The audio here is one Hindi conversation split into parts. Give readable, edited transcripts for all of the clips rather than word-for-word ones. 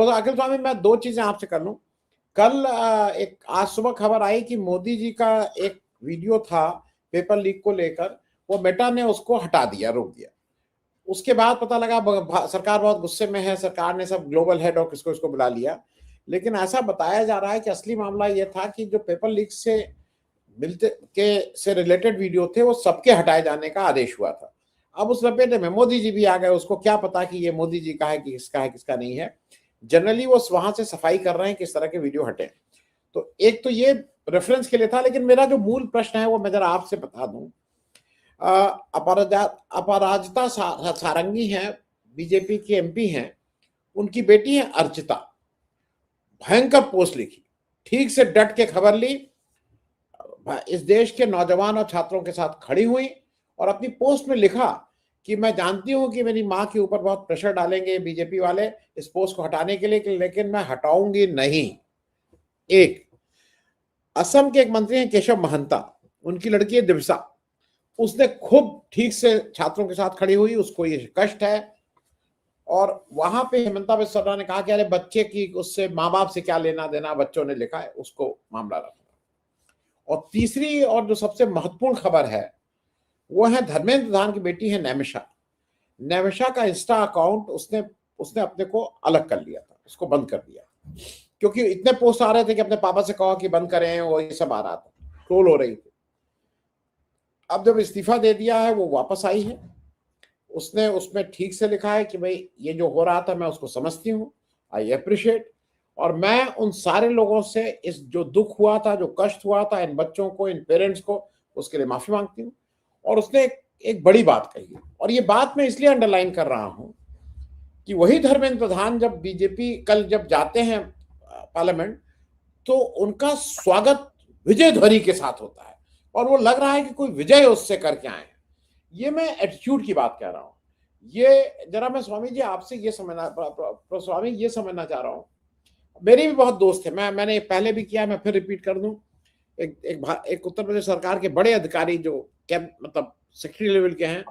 प्रोफेसर अखिल स्वामी, मैं दो चीजें आपसे कर लूं। कल एक आज सुबह खबर आई कि मोदी जी का एक वीडियो था पेपर लीक को लेकर, वो मेटा ने उसको हटा दिया, रोक दिया। उसके बाद पता लगा सरकार बहुत गुस्से में है, सरकार ने सब ग्लोबल हेड और किसको इसको बुला लिया। लेकिन ऐसा बताया जा रहा है कि असली मामला यह था कि जो पेपर लीक से मिलते के से रिलेटेड वीडियो थे वो सबके हटाए जाने का आदेश हुआ था। अब उस लपेटे में मोदी जी भी आ गए, उसको क्या पता कि ये मोदी जी का है कि किसका है किसका नहीं है। जनरली वो वहां से सफाई कर रहे हैं कि इस तरह के वीडियो हटे। तो एक तो ये रेफरेंस के लिए था, लेकिन मेरा जो मूल प्रश्न है वो मैं जरा आपसे बता दूं। अपराजिता सारंगी हैं, बीजेपी की एमपी हैं, उनकी बेटी है अर्चिता। भयंकर पोस्ट लिखी, ठीक से डट के खबर ली, इस देश के नौजवान और छात्रों के साथ खड़ी हुई और अपनी पोस्ट में लिखा कि मैं जानती हूं कि मेरी मां के ऊपर बहुत प्रेशर डालेंगे बीजेपी वाले इस पोस्ट को हटाने के लिए, लेकिन मैं हटाऊंगी नहीं। एक असम के एक मंत्री हैं केशव महंता, उनकी लड़की है दिवसा, उसने खूब ठीक से छात्रों के साथ खड़ी हुई, उसको ये कष्ट है। और वहां पे हेमंता बिस्वा सरकार ने कहा कि अरे बच्चे की उससे माँ बाप से क्या लेना देना, बच्चों ने लिखा है, उसको मामला रखा। और तीसरी और जो सबसे महत्वपूर्ण खबर है वो है धर्मेंद्र प्रधान की बेटी है नैमिषा। नैमिषा का इंस्टा अकाउंट उसने अपने को अलग कर लिया था, उसको बंद कर दिया, क्योंकि इतने पोस्ट आ रहे थे कि अपने पापा से कहो कि बंद करें, वो ये सब आ रहा था, ट्रोल हो रही थी। अब जब इस्तीफा दे दिया है, वो वापस आई है। उसने उसमें ठीक से लिखा है कि भाई ये जो हो रहा था मैं उसको समझती हूँ, आई अप्रिशिएट, और मैं उन सारे लोगों से इस जो दुख हुआ था, जो कष्ट हुआ था इन बच्चों को, इन पेरेंट्स को, उसके लिए माफी मांगती हूँ। और उसने एक बड़ी बात कही, और ये बात मैं इसलिए अंडरलाइन कर रहा हूं कि वही धर्मेंद्र प्रधान जब बीजेपी कल जब जाते हैं पार्लियामेंट, तो उनका स्वागत विजय ध्वनि के साथ होता है, और वो लग रहा है कि कोई विजय उससे करके आए हैं। ये मैं एटीट्यूड की बात कह रहा हूं। ये जरा मैं स्वामी जी आपसे ये स्वामी ये समझना चाह रहा हूं। मेरी भी बहुत दोस्त है, मैंने पहले भी किया, मैं फिर रिपीट कर दूं। एक उत्तर प्रदेश सरकार के बड़े अधिकारी जो मतलब सेक्रेटरी लेवल के हैं,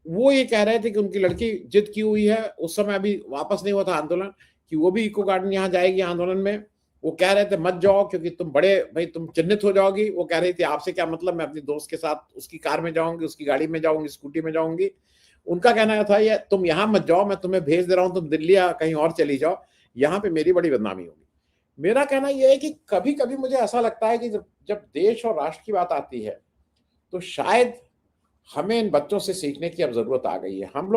वो ये कह रहे थे कि उनकी लड़की जिद की हुई है, उस समय अभी वापस नहीं हुआ था आंदोलन, कि वो भी इको गार्डन यहाँ जाएगी आंदोलन में। वो कह रहे थे मत जाओ क्योंकि तुम बड़े भाई तुम चिन्हित हो जाओगी। वो कह रही थी आपसे क्या मतलब, मैं अपनी दोस्त के साथ उसकी कार में जाऊंगी, उसकी गाड़ी में जाऊंगी, स्कूटी में जाऊंगी। उनका कहना था ये तुम यहाँ मत जाओ, मैं तुम्हें भेज दे रहा हूँ, तुम दिल्ली या कहीं और चली जाओ, यहाँ पे मेरी बड़ी बदनामी होगी। मेरा कहना यह है कि कभी कभी मुझे ऐसा लगता है कि जब देश और राष्ट्र की बात आती है तो शायद हमें इन बच्चों से सीखने की अब जरूरत आ गई है। हम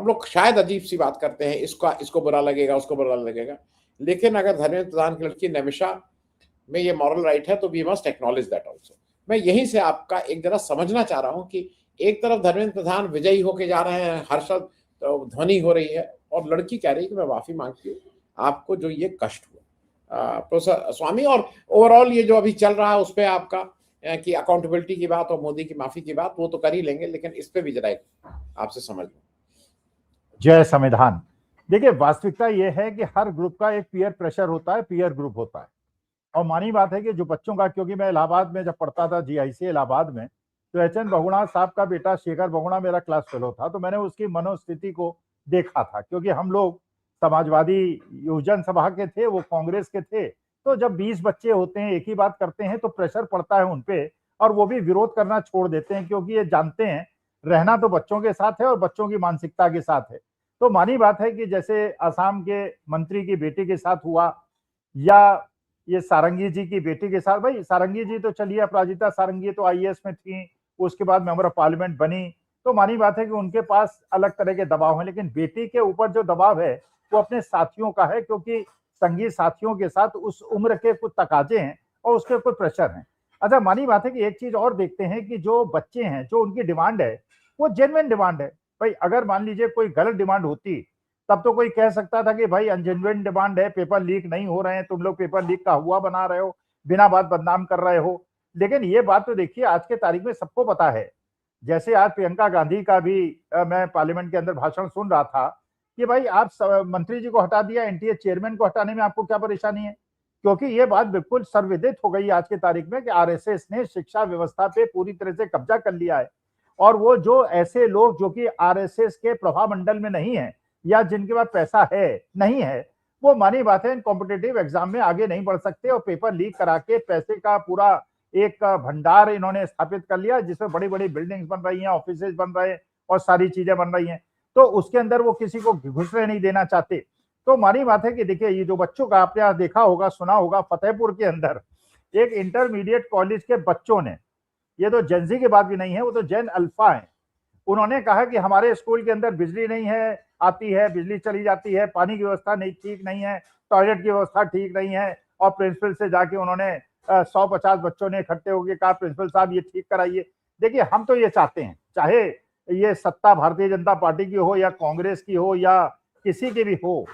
लोग शायद अजीब सी बात करते हैं, इसको बुरा लगेगा, उसको बुरा लगेगा, लेकिन अगर धर्मेंद्र प्रधान की लड़की नैमिषा में ये मॉरल राइट है तो we must acknowledge that also. मैं यहीं से आपका एक जरा समझना चाह रहा हूं कि एक तरफ धर्मेंद्र प्रधान विजयी होके जा रहे हैं, हर्षद ध्वनि हो रही है, और लड़की कह रही है कि मैं माफी मांगती हूँ आपको जो ये कष्ट हुआ। प्रोफेसर स्वामी, और ओवरऑल ये जो अभी चल रहा है उस पर आपका कि अकाउंटेबिलिटी की बात और मोदी की माफी की बात, वो तो कर ही लेंगे, लेकिन इस पे भी जरा आपसे समझ लो। जय संविधान। देखिए, वास्तविकता ये है कि हर ग्रुप का एक पीयर प्रेशर होता है, पीयर ग्रुप होता है, और मानी बात है कि जो बच्चों का, क्योंकि मैं इलाहाबाद में जब पढ़ता था जीआईसी इलाहाबाद में, तो एचएन बहुगुणा साहब का बेटा शेखर बहुगुणा मेरा क्लास फेलो था, तो मैंने उसकी मनोस्थिति को देखा था, क्योंकि हम लोग समाजवादी योजन सभा के थे, वो कांग्रेस के थे। तो जब 20 बच्चे होते हैं, एक ही बात करते हैं, तो प्रेशर पड़ता है उनपे, और वो भी विरोध करना छोड़ देते हैं, क्योंकि ये जानते हैं रहना तो बच्चों के साथ है और बच्चों की मानसिकता के साथ है। तो मानी बात है कि जैसे असम के मंत्री की बेटी के साथ हुआ, या ये सारंगी जी की बेटी के साथ, भाई सारंगी जी तो चलिए, अपराजिता सारंगी तो आईएएस में थी, उसके बाद मेंबर ऑफ पार्लियामेंट बनी, तो मानी बात है कि उनके पास अलग तरह के दबाव है, लेकिन बेटी के ऊपर जो दबाव है वो अपने साथियों का है, क्योंकि संगी साथियों के साथ उस उम्र के कुछ तकाजे हैं और उसके कुछ प्रेशर हैं। अच्छा, मानी बात है कि एक चीज और देखते हैं कि जो बच्चे हैं, जो उनकी डिमांड है वो जेन्युइन डिमांड है। भाई अगर मान लीजिए कोई गलत डिमांड होती, तब तो कोई कह सकता था कि भाई अनजेन्युइन डिमांड है, पेपर लीक नहीं हो रहे हैं, तुम लोग पेपर लीक का हुआ बना रहे हो, बिना बात बदनाम कर रहे हो। लेकिन ये बात तो देखिए, आज के तारीख में सबको पता है, जैसे आज प्रियंका गांधी का भी मैं पार्लियामेंट के अंदर भाषण सुन रहा था कि भाई आप मंत्री जी को हटा दिया, एनटीए चेयरमैन को हटाने में आपको क्या परेशानी है, क्योंकि ये बात बिल्कुल सर्वविदित हो गई आज के तारीख में कि आरएसएस ने शिक्षा व्यवस्था पे पूरी तरह से कब्जा कर लिया है। और वो जो ऐसे लोग जो कि आरएसएस के प्रभाव मंडल में नहीं है, या जिनके पास पैसा है नहीं है, वो मानी बात है, इन कॉम्पिटेटिव एग्जाम में आगे नहीं बढ़ सकते और पेपर लीक करा के पैसे का पूरा एक भंडार इन्होंने स्थापित कर लिया, जिसमें बड़ी बड़ी बिल्डिंग्स बन रही हैं, ऑफिस बन रहे हैं और सारी चीजें बन रही हैं। तो उसके अंदर वो किसी को घुसने नहीं देना चाहते। तो मानी बात है कि देखिए, ये जो बच्चों का आपने देखा होगा, सुना होगा, फतेहपुर के अंदर एक इंटरमीडिएट कॉलेज के बच्चों ने, ये तो जेनजी की बात भी नहीं है, वो तो जेन अल्फा है, उन्होंने कहा कि हमारे स्कूल के अंदर बिजली नहीं है, आती है बिजली चली जाती है, पानी की व्यवस्था नहीं ठीक नहीं है, टॉयलेट की व्यवस्था ठीक नहीं है। और प्रिंसिपल से जाके उन्होंने 150 बच्चों ने इकट्ठे होकर कहा, प्रिंसिपल साहब ये ठीक कराइए। देखिए, हम तो ये चाहते हैं, चाहे ये सत्ता भारतीय जनता पार्टी की हो या कांग्रेस की हो या किसी की भी हो,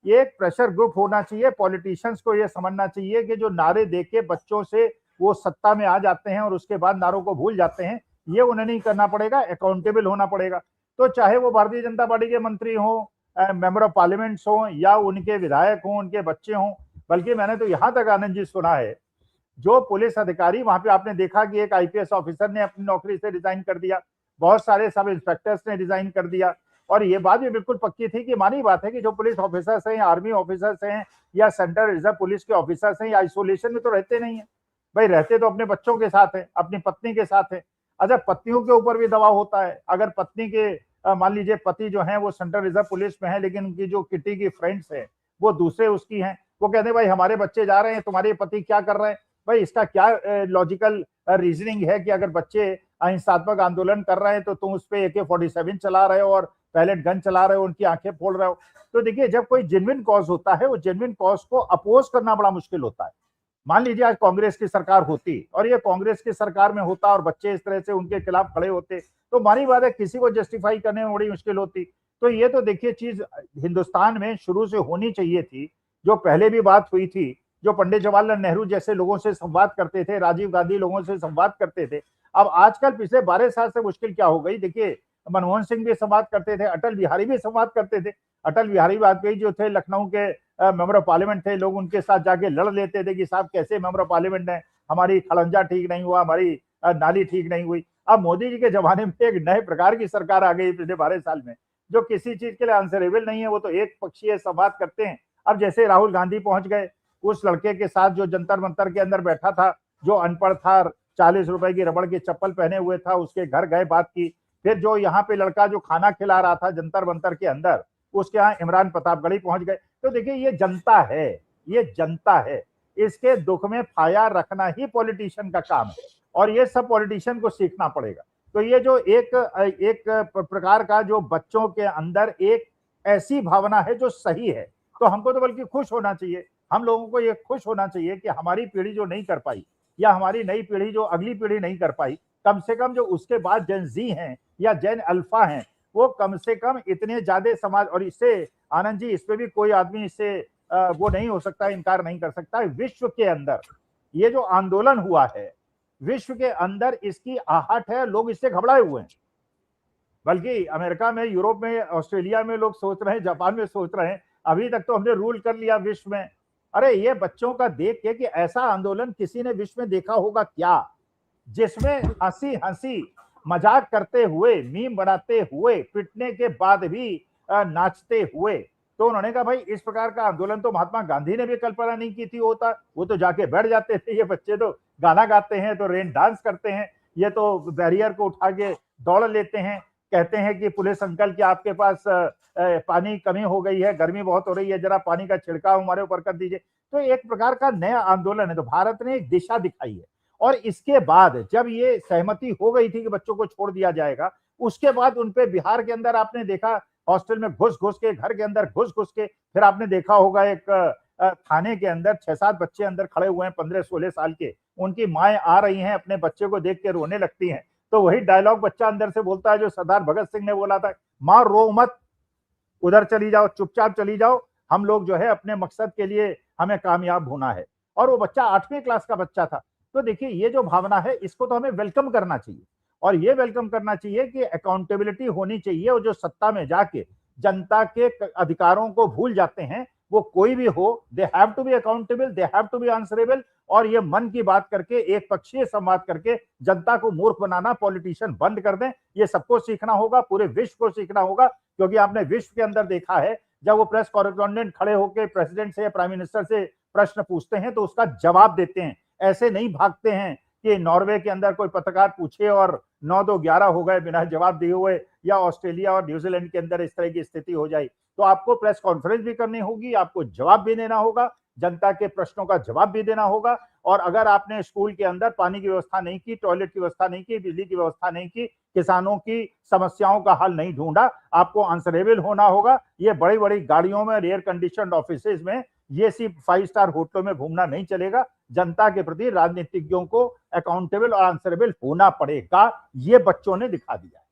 ये एक प्रेशर ग्रुप होना चाहिए। पॉलिटिशियंस को ये समझना चाहिए कि जो नारे देके बच्चों से वो सत्ता में आ जाते हैं और उसके बाद नारों को भूल जाते हैं, ये उन्हें नहीं करना पड़ेगा, अकाउंटेबल होना पड़ेगा। तो चाहे वो भारतीय जनता पार्टी के मंत्री हो, मेंबर ऑफ पार्लियामेंट हो, या उनके विधायक हो, उनके बच्चे हों। बल्कि मैंने तो यहां तक आनंद जी सुना है, जो पुलिस अधिकारी वहां पे आपने देखा कि एक आईपीएस ऑफिसर ने अपनी नौकरी से रिजाइन कर दिया, बहुत सारे सब इंस्पेक्टर्स ने रिजाइन कर दिया। और ये बात भी बिल्कुल पक्की थी कि मानी बात है कि जो पुलिस ऑफिसर्स हैं, आर्मी ऑफिसर्स हैं या सेंट्रल रिजर्व पुलिस के ऑफिसर्स हैं, या आइसोलेशन में तो रहते नहीं है भाई, रहते तो अपने बच्चों के साथ है, अपनी पत्नी के साथ है। अच्छा, पत्नियों के ऊपर भी दबाव होता है। अगर पत्नी के मान लीजिए पति जो है वो सेंट्रल रिजर्व पुलिस में है, लेकिन उनकी जो किटी की फ्रेंड्स है वो दूसरे उसकी हैं, वो कहते हैं भाई हमारे बच्चे जा रहे हैं, तुम्हारे पति क्या कर रहे हैं। भाई, इसका क्या लॉजिकल रीजनिंग है कि अगर बच्चे अहिंसात्मक आंदोलन कर रहे हैं तो तुम उस पर AK-47 चला रहे हो और पैलेट गन चला रहे हो, उनकी आंखें फोड़ रहे हो। तो देखिए, जब कोई जेन्युइन कॉज होता है, वो जेन्युइन कॉज को अपोज करना बड़ा मुश्किल होता है। मान लीजिए आज कांग्रेस की सरकार होती और ये कांग्रेस की सरकार में होता और बच्चे इस तरह से उनके खिलाफ खड़े होते, तो मानी बात है किसी को जस्टिफाई करने में बड़ी मुश्किल होती। तो ये तो देखिए चीज हिंदुस्तान में शुरू से होनी चाहिए थी, जो पहले भी बात हुई थी, जो पंडित जवाहरलाल नेहरू जैसे लोगों से संवाद करते थे, राजीव गांधी लोगों से संवाद करते थे। अब आजकल पिछले 12 साल से मुश्किल क्या हो गई, देखिए मनमोहन सिंह भी संवाद करते थे, अटल बिहारी भी संवाद करते थे। अटल बिहारी वाजपेयी जो थे, लखनऊ के मेंबर ऑफ पार्लियामेंट थे, लोग उनके साथ जाके लड़ लेते थे कि साहब कैसे मेंबर ऑफ पार्लियामेंट है, हमारी खड़ंजा ठीक नहीं हुआ, हमारी नाली ठीक नहीं हुई। अब मोदी जी के जमाने में एक नए प्रकार की सरकार आ गई पिछले 12 साल में, जो किसी चीज के लिए आंसरेबल नहीं है, वो तो एक पक्षीय संवाद करते हैं। अब जैसे राहुल गांधी पहुंच गए उस लड़के के साथ जो जंतर मंतर के अंदर बैठा था, जो अनपढ़ था, 40 रुपए की रबड़ की चप्पल पहने हुए था, उसके घर गए, बात की। फिर जो यहाँ पे लड़का जो खाना खिला रहा था जंतर मंतर के अंदर, उसके यहाँ इमरान प्रतापगढ़ी पहुंच गए। तो देखिए, ये जनता है, ये जनता है, इसके दुख में फाया रखना ही पॉलिटिशियन का काम है और ये सब पॉलिटिशियन को सीखना पड़ेगा। तो ये जो एक प्रकार का जो बच्चों के अंदर एक ऐसी भावना है जो सही है, तो हमको तो बल्कि खुश होना चाहिए। हम लोगों को ये खुश होना चाहिए कि हमारी पीढ़ी जो नहीं कर पाई या हमारी नई पीढ़ी जो अगली पीढ़ी नहीं कर पाई, कम से कम जो उसके बाद जेन जी हैं या जेन अल्फा हैं, वो कम से कम इतने ज्यादा समाज। और इससे आनंद जी, इस पे भी कोई आदमी इससे वो नहीं हो सकता, इनकार नहीं कर सकता, विश्व के अंदर ये जो आंदोलन हुआ है, विश्व के अंदर इसकी आहट है, लोग इससे घबराए हुए हैं। बल्कि अमेरिका में, यूरोप में, ऑस्ट्रेलिया में लोग सोच रहे हैं, जापान में सोच रहे हैं, अभी तक तो हमने रूल कर लिया विश्व में। अरे ये बच्चों का देख के कि ऐसा आंदोलन किसी ने विश्व में देखा होगा क्या, जिसमें हंसी हंसी मजाक करते हुए, मीम बनाते हुए, पिटने के बाद भी नाचते हुए। तो उन्होंने कहा भाई इस प्रकार का आंदोलन तो महात्मा गांधी ने भी कल्पना नहीं की थी होता। वो तो जाके बैठ जाते थे, ये बच्चे तो गाना गाते हैं, तो रेन डांस करते हैं, ये तो बैरियर को उठा के दौड़ लेते हैं, कहते हैं कि पुलिस अंकल कि आपके पास पानी कमी हो गई है, गर्मी बहुत हो रही है, जरा पानी का छिड़काव हमारे ऊपर कर दीजिए। तो एक प्रकार का नया आंदोलन है। तो भारत ने एक दिशा दिखाई है और इसके बाद जब ये सहमति हो गई थी कि बच्चों को छोड़ दिया जाएगा, उसके बाद उनपे बिहार के अंदर आपने देखा हॉस्टल में घुस घुस के, घर के अंदर घुस घुस के, फिर आपने देखा होगा एक थाने के अंदर 6-7 बच्चे अंदर खड़े हुए हैं 15-16 साल के, उनकी माएं आ रही हैं, अपने बच्चे को देख के रोने लगती हैं। तो वही डायलॉग बच्चा अंदर से बोलता है जो सरदार भगत सिंह ने बोला था, मां रो मत, उधर चली जाओ, चुपचाप चली जाओ, हम लोग जो है अपने मकसद के लिए हमें कामयाब होना है। और वो बच्चा 8वीं क्लास का बच्चा था। तो देखिए, ये जो भावना है इसको तो हमें वेलकम करना चाहिए और ये वेलकम करना चाहिए कि अकाउंटेबिलिटी होनी चाहिए। और जो सत्ता में जाके जनता के अधिकारों को भूल जाते हैं, वो कोई भी हो, they have to be accountable, they have to be answerable. और ये मन की बात करके, एक पक्षीय संवाद करके जनता को मूर्ख बनाना पॉलिटिशियन बंद कर दें। ये सबको सीखना होगा, पूरे विश्व को सीखना होगा, क्योंकि आपने विश्व के अंदर देखा है जब वो प्रेस कॉरेस्पॉन्डेंट खड़े होकर प्रेसिडेंट से या प्राइम मिनिस्टर से प्रश्न पूछते हैं तो उसका जवाब देते हैं, ऐसे नहीं भागते हैं कि नॉर्वे के अंदर कोई पत्रकार पूछे और 9-2-11 हो गए बिना जवाब दिए हुए, या ऑस्ट्रेलिया और न्यूजीलैंड के अंदर इस तरह की स्थिति हो जाए। तो आपको प्रेस कॉन्फ्रेंस भी करनी होगी, आपको जवाब भी देना होगा, जनता के प्रश्नों का जवाब भी देना होगा। और अगर आपने स्कूल के अंदर पानी की व्यवस्था नहीं की, टॉयलेट की व्यवस्था नहीं की, बिजली की व्यवस्था नहीं की, किसानों की समस्याओं का हल नहीं ढूंढा, आपको आंसरेबल होना होगा। ये बड़ी बड़ी गाड़ियों में, एयर कंडीशन ऑफिसेज में, ये सिर्फ 5 स्टार होटलों में घूमना नहीं चलेगा। जनता के प्रति राजनीतिज्ञों को अकाउंटेबल और आंसरेबल होना पड़ेगा। ये बच्चों ने दिखा दिया।